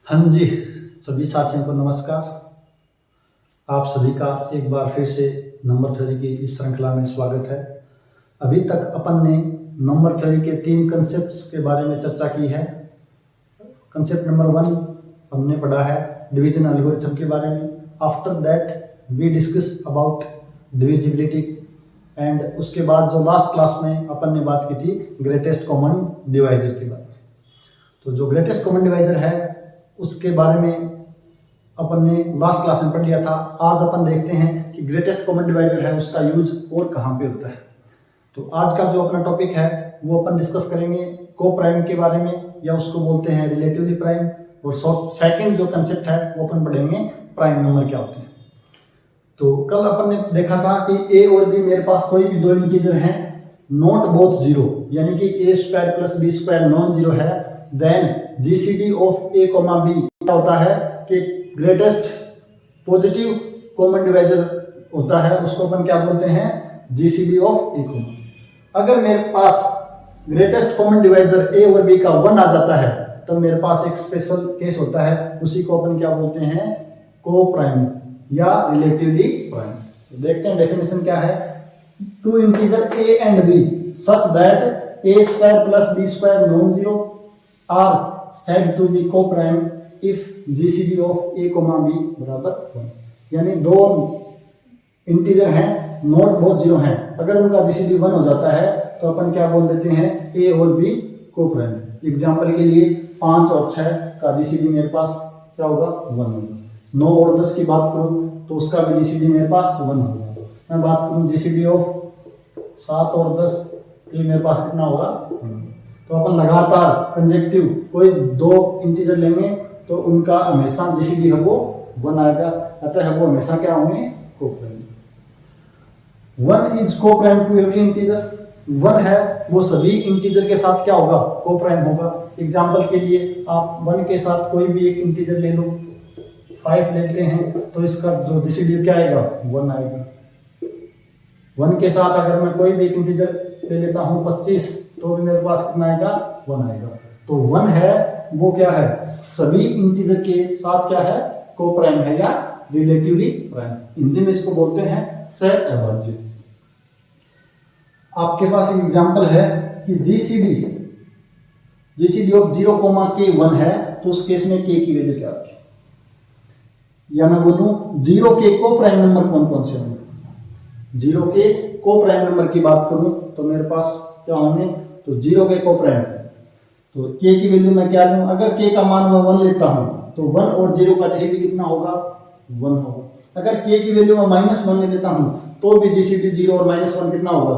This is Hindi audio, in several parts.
हाँ जी, सभी साथियों को नमस्कार। आप सभी का एक बार फिर से नंबर थ्योरी की इस श्रृंखला में स्वागत है। अभी तक अपन ने नंबर थ्योरी के 3 कंसेप्ट्स के बारे में चर्चा की है। कंसेप्ट नंबर 1 हमने पढ़ा है डिवीजन एल्गोरिथम के बारे में। After that we discuss about divisibility and उसके बाद जो लास्ट क्लास में अपन ने बात की थी ग्रेटेस्ट कॉमन डिवाइजर के बारे में। तो जो ग्रेटेस्ट कॉमन डिवाइजर है उसके बारे में अपन ने लास्ट क्लास में पढ़ लिया था। आज अपन देखते हैं कि ग्रेटेस्ट कॉमन डिवाइजर है उसका यूज और कहाँ पे होता है। तो आज का जो अपना टॉपिक है वो अपन डिस्कस करेंगे को प्राइम के बारे में, या उसको बोलते हैं रिलेटिवली प्राइम। और सेकंड जो कंसेप्ट है वो अपन पढ़ेंगे प्राइम नंबर क्या होते हैं। तो कल अपन ने देखा था कि ए और बी मेरे पास कोई भी दो इंटीजर हैं नॉट बोथ जीरो, यानी कि a square plus b square non zero है, then GCD of a comma b क्या होता है कि ग्रेटेस्ट पॉजिटिव कॉमन डिवाइजर होता है, उसको अपन क्या बोलते हैं जीसीडी ऑफ ए कॉमा। अगर मेरे पास ग्रेटेस्ट कॉमन डिवाइजर ए और बी का 1 आ जाता है तो मेरे पास एक स्पेशल केस होता है, उसी को अपन क्या बोलते हैं को प्राइम या रिलेटिवली प्राइम। देखते हैं डेफिनेशन क्या है। Two integer a and b such that a square plus b square non zero are said to be co-prime if GCD of a, b बराबर 1। यानी दो इंटीजर हैं नॉट बोथ जीरो हैं, अगर उनका GCD 1 हो जाता है तो अपन क्या बोल देते हैं a और b को प्राइम। एग्जांपल के लिए 5 और 6 का GCD मेरे पास क्या होगा 1 होगा। 9 और 10 की बात करूं तो उसका भी GCD मेरे पास 1 होगा। मैं बात करूं GCD ऑफ 7 और 10 ये मेरे पास कितना होगा। तो अपन लगातार कंजेक्टिव कोई दो इंटीजर लेंगे तो उनका हमेशा जीसीडी है वो 1 आएगा, अतः वो हमेशा क्या होंगे coprime. 1 is coprime to every integer. 1 है वो सभी इंटीजर के साथ क्या होगा कोप्राइम होगा। एग्जांपल के लिए आप 1 के साथ कोई भी एक इंटीजर ले लो, 5 लेते हैं तो इसका जो जीसीडी क्या आएगा 1 आएगा। 1 के साथ अगर मैं कोई भी एक इंटीजर ले लेता हूं 25 तो भी मेरे पास कितना आएगा 1 आएगा। तो 1 है वो क्या है सभी इंटीजर के साथ क्या है को प्राइम है या रिलेटिवली प्राइम। हिंदी में इसको बोलते हैं सहअभाज्य। आपके पास एक एग्जांपल है कि जीसीडी ऑफ 0, k 1 है तो उस केस में k की वैल्यू क्या होगी। या मैं बोलूं 0 के को प्राइम नंबर कौन कौन से होंगे। 0 के को प्राइम नंबर की बात करूं तो मेरे पास क्या होंगे तो 0 के को प्राइम। तो k की वैल्यू मैं क्या लूं, अगर k का मान मैं 1 लेता हूं तो 1 और 0 का जीसीडी कितना होगा 1 होगा। अगर k की वैल्यू मैं -1 ले लेता हूं तो भी जीसीडी 0 और -1 कितना होगा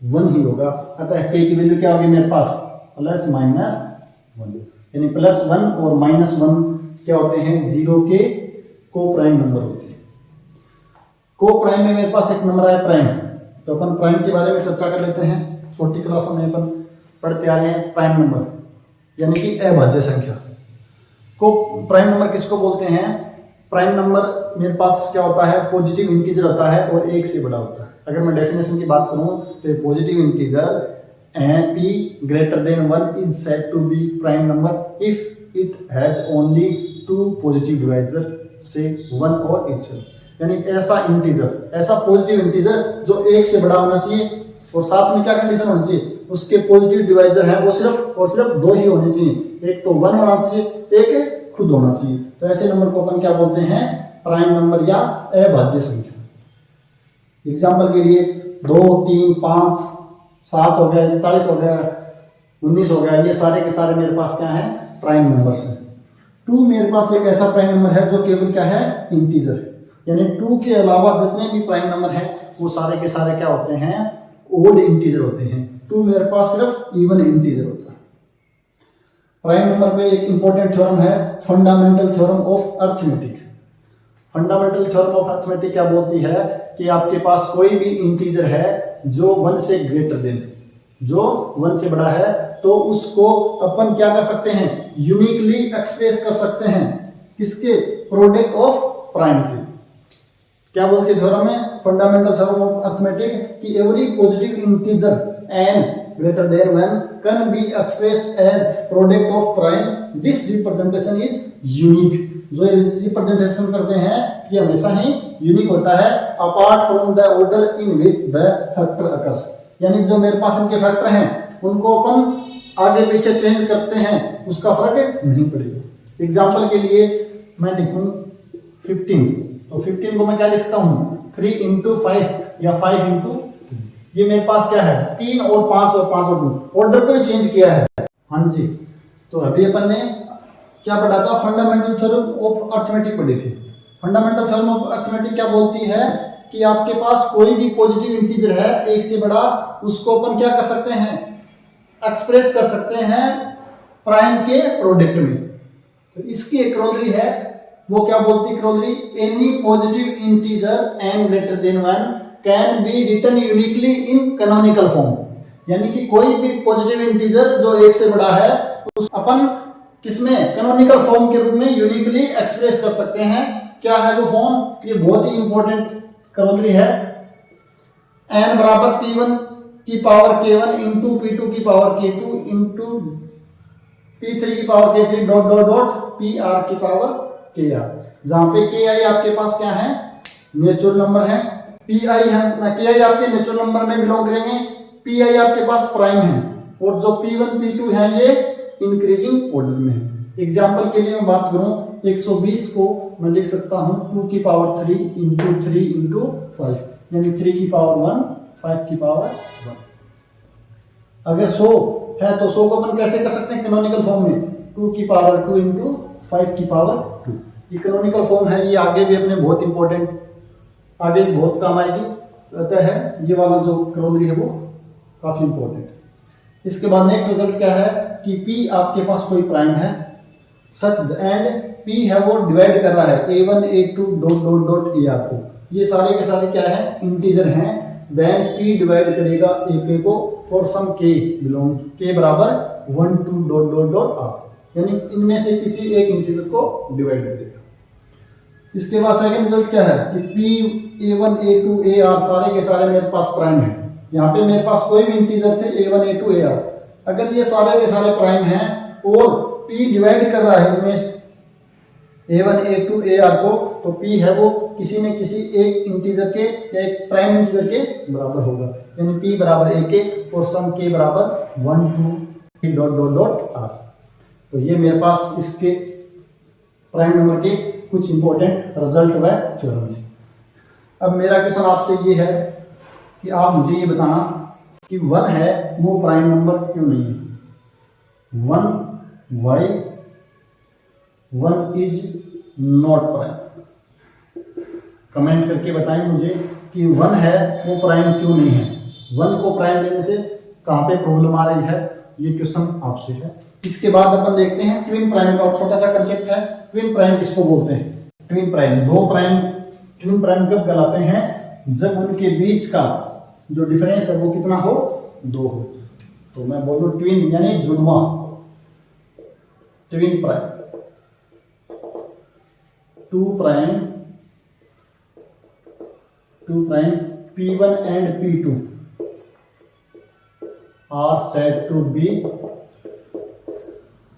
1 ही होगा। अतः k की वैल्यू क्या होगी मेरे पास प्लस माइनस 1, यानी +1 और -1 क्या होते हैं 0 के को प्राइम नंबर होते हैं। को प्राइम में मेरे पास एक नंबर है प्राइम, तो अपन प्राइम के बारे में चर्चा कर लेते हैं। छोटी क्लासों में अपन पढ़ते आ रहे हैं प्राइम नंबर यानी कि अभाज्य संख्या को प्राइम नंबर किसको बोलते हैं। प्राइम नंबर मेरे पास क्या होता है पॉजिटिव इंटीजर होता है और 1 से बड़ा होता है। अगर मैं डेफिनेशन की बात करूं तो positive integer p greater than 1 is said to be prime number if it has only 2 positive divisor say 1 और itself। यानी ऐसा इंटीजर ऐसा पॉजिटिव इंटीजर जो 1 से बड़ा होना चाहिए और साथ में क्या कंडीशन होनी चाहिए उसके पॉजिटिव डिवाइजर है वो सिर्फ और सिर्फ 2 ही होने चाहिए, एक तो 1 होना चाहिए एक खुद होना चाहिए। तो ऐसे नंबर को अपन क्या बोलते हैं प्राइम नंबर या अभाज्य संख्या। एग्जांपल के लिए 2, 3, 5, 7 हो गया, 41 हो गया, 19 हो गया, ये सारे के सारे मेरे पास क्या है प्राइम नंबर्स हैं। 2 मेरे पास एक ऐसा प्राइम नंबर है जो केवल क्या है इंटीजर है, यानी 2 के अलावा जितने भी प्राइम नंबर हैं वो सारे के सारे क्या होते हैं ओड इंटीजर होते हैं। 2 मेरे पास सिर्फ इवन इंटीजर होता है। प्राइम नंबर पे एक इंपॉर्टेंट थ्योरम है fundamental theorem of arithmetic. Fundamental theorem of arithmetic क्या बोलती है कि आपके पास कोई भी इंटीजर है जो 1 से ग्रेटर देन जो 1 से बड़ा है तो उसको अपन क्या कर सकते हैं यूनिकली एक्सप्रेस कर सकते हैं किसके प्रोडक्ट ऑफ प्राइम के। क्या बोलते हैं थ्योरम में फंडामेंटल थ्योरम ऑफ अरिथमेटिक कि every positive integer n greater than 1 can be expressed as product of prime, this representation is unique. जो रिप्रेजेंटेशन करते हैं ये हमेशा ही यूनिक होता है, apart from the order in which the factor occurs. यानी जो मेरे पास इनके फैक्टर हैं उनको अपन आगे पीछे चेंज करते हैं, उसका फर्क नहीं पड़ेगा। एग्जाम्पल के लिए मैं लिखूं 15, तो 15 को मैं क्या लिखता हूं 3 इंटू 5 या 5 इंटू, ये मेरे पास क्या है 3 और 5 और 5 और 2, ऑर्डर को ही चेंज किया है। हाँ जी, तो अभी अपन ने क्या पढ़ा था, फंडामेंटल थ्योरम ऑफ अर्थमेटिक पढ़ी थी। फंडामेंटल थ्योरम ऑफ अर्थमेटिक क्या बोलती है कि आपके पास कोई भी पॉजिटिव इंटीजर है एक से बड़ा, उसको अपन क्या कर सकते हैं, एक्सप्रेस कर सकते हैं प्राइम के प्रोडक्ट में। तो इसकी एक क्रोलरी है, वो क्या बोलती है corollary, any positive integer n greater than 1 can be written uniquely in canonical form. यानी कि कोई भी पॉजिटिव इंटीजर जो एक से बड़ा है उस अपन किसमें, कैनोनिकल फॉर्म के रूप में यूनिकली एक्सप्रेस कर सकते हैं। क्या है वो फॉर्म, ये बहुत ही इंपॉर्टेंट क्रोलरी है। n बराबर p1 की पावर k1 इंटू p2 की पावर k2 इंटू p3 की power k3 dot dot dot pr की पावर kr, जहां पे ki आपके पास क्या है, नेचुरल नंबर है, pi है ki आपके नेचुरल नंबर में बिलोंग करेंगे, pi आपके पास प्राइम है, और जो p1 p2 है ये इंक्रीजिंग ऑर्डर में है। एग्जाम्पल के लिए मैं बात करूं 120 को मैं लिख सकता हूं 2 की पावर 3 इंटू 3 इंटू 5, यानी 3 की पावर 1 5 की पावर 1। अगर 100 है तो 100 को अपन कैसे कर सकते हैं कैनोनिकल फॉर्म में, 2 की पावर 2 इंटू 5 की पावर 2। ये कैनोनिकल फॉर्म है, ये आगे भी अपने बहुत इंपॉर्टेंट, आगे बहुत काम आएगी, रहता है ये वाला जो क्रोलरी है वो काफी इंपॉर्टेंट। इसके बाद नेक्स्ट रिजल्ट क्या है कि P आपके पास कोई प्राइम है सच एंड P है वो डिवाइड कर रहा है a1 a2 dot dot dot ar को, ये सारे के सारे क्या है इंटीजर हैं, देन P डिवाइड करेगा a को for some k belong k बराबर 1 2 डॉट डॉट डॉट r, यानी इनमें से किसी एक इंटीजर को डिवाइड करेगा। इसके बाद सेकंड रिजल्ट क्या है कि P a1 a2 ar सारे के सारे मेरे पास प्राइम है। यहाँ पे मेरे पास कोई भी इंटीजर थे a1 a2 ar, अगर ये सारे के सारे प्राइम हैं और P डिवाइड कर रहा है इनमें a1 a2 ar को, तो P है वो किसी न किसी एक इंटीजर के या एक प्राइम इंटीजर के बराबर होगा, यानी P बराबर a के फॉर सम k बराबर 1 2 डॉट डॉट डॉट r। तो ये मेरे पास इसके प्राइम नंबर के कुछ इंपॉर्टेंट रिजल्ट व थ्योरम थे। अब मेरा क्वेश्चन आपसे ये है कि आप मुझे ये बताना कि 1 है वो प्राइम नंबर क्यों नहीं है, 1 why 1 is not prime. Comment करके बताएं मुझे कि 1 है वो प्राइम क्यों नहीं है, 1 को प्राइम लेने से कहाँ पे प्रॉब्लम आ रही है, ये क्वेश्चन आपसे है। इसके बाद अपन देखते हैं ट्विन प्राइम का छोटा सा कंसेप्ट है। ट्विन प्राइम किसको बोलते हैं, ट्विन प्राइम दो प्राइम, ट्विन प्राइम कब कहलाते हैं, जब उनके बीच का जो डिफरेंस है वो कितना हो, 2 हो। तो मैं बोलूं ट्विन यानी जुड़वा, twin prime, 2 prime P1 and P2 are said to be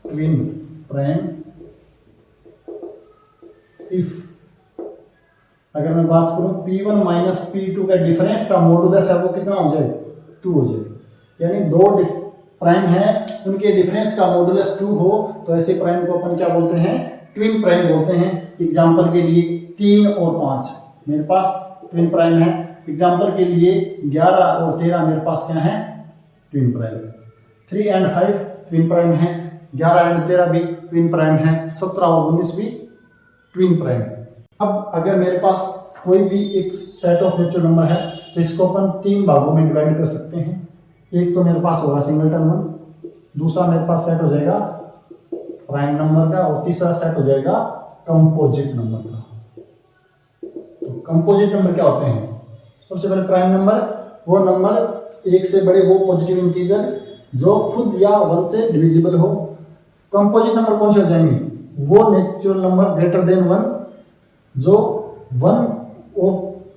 twin prime if, अगर मैं बात करूं P1 माइनस P2 का डिफरेंस का मॉडुलस है वो कितना हो जाए, 2 हो जाए। यानी दो प्राइम है उनके डिफरेंस का मॉडुलस 2 हो तो ऐसे प्राइम को अपन क्या बोलते हैं, ट्विन प्राइम बोलते हैं। एग्जाम्पल के लिए 3 और 5 मेरे पास ट्विन प्राइम है। एग्जाम्पल के लिए 11 और 13 मेरे पास क्या है, ट्विन प्राइम है। 3 एंड 5 ट्विन प्राइम है, 11 एंड 13 भी ट्विन प्राइम है, 17 और 19 भी ट्विन प्राइम है। अब अगर मेरे पास कोई भी एक सेट ऑफ नेचुरल नंबर है तो इसको अपन 3 भागों में डिवाइड कर सकते हैं। एक तो मेरे पास होगा सिंगलटन 1, दूसरा मेरे पास सेट हो जाएगा प्राइम नंबर का, और तीसरा सेट हो जाएगा कंपोजिट नंबर का। तो कंपोजिट नंबर क्या होते हैं, सबसे पहले प्राइम नंबर वो नंबर एक से बड़े हो पॉजिटिव इंटीजर जो खुद या 1 से डिविजिबल हो। कंपोजिट नंबर कौन से हो जाएंगे, वो नेचुरल नंबर ग्रेटर देन 1 जो 1 और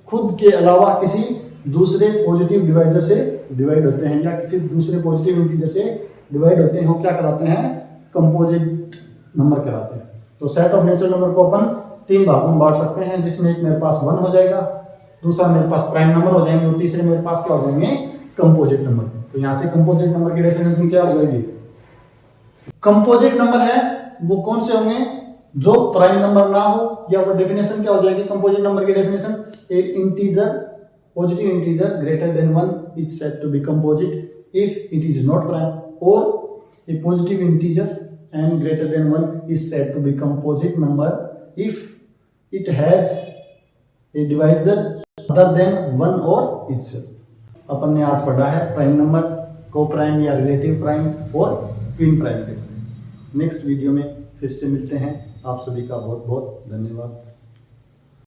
खुद के अलावा किसी दूसरे पॉजिटिव डिवाइजर से डिवाइड होते हैं या किसी दूसरे पॉजिटिव इंटीजर से डिवाइड होते हैं वो क्या कहलाते हैं, कंपोजिट नंबर कहलाते हैं। तो सेट ऑफ नेचुरल नंबर को अपन 3 भागों में बांट सकते हैं, जिसमें एक मेरे पास 1 हो जाएगा, दूसरा मेरे पास प्राइम नंबर हो जाएंगे और तीसरे मेरे पास क्या हो जाएंगे, कंपोजिट नंबर। तो यहाँ से कंपोजिट नंबर की डेफिनेशन क्या हो जाएगी, कंपोजिट नंबर है वो कौन से होंगे, जो प्राइम नंबर ना हो, या वो डेफिनेशन क्या हो जाएगी कंपोजिट नंबर की definition, a integer, positive integer greater than 1 is said to be composite if it is not prime, और a positive integer n greater than 1 is said to be composite number if it has a divisor other than 1 or itself। अपन ने आज पढ़ा है प्राइम नंबर, को प्राइम या रिलेटिव प्राइम और ट्विन प्राइम के। नेक्स्ट वीडियो में फिर से मिलते हैं। आप सभी का बहुत बहुत धन्यवाद।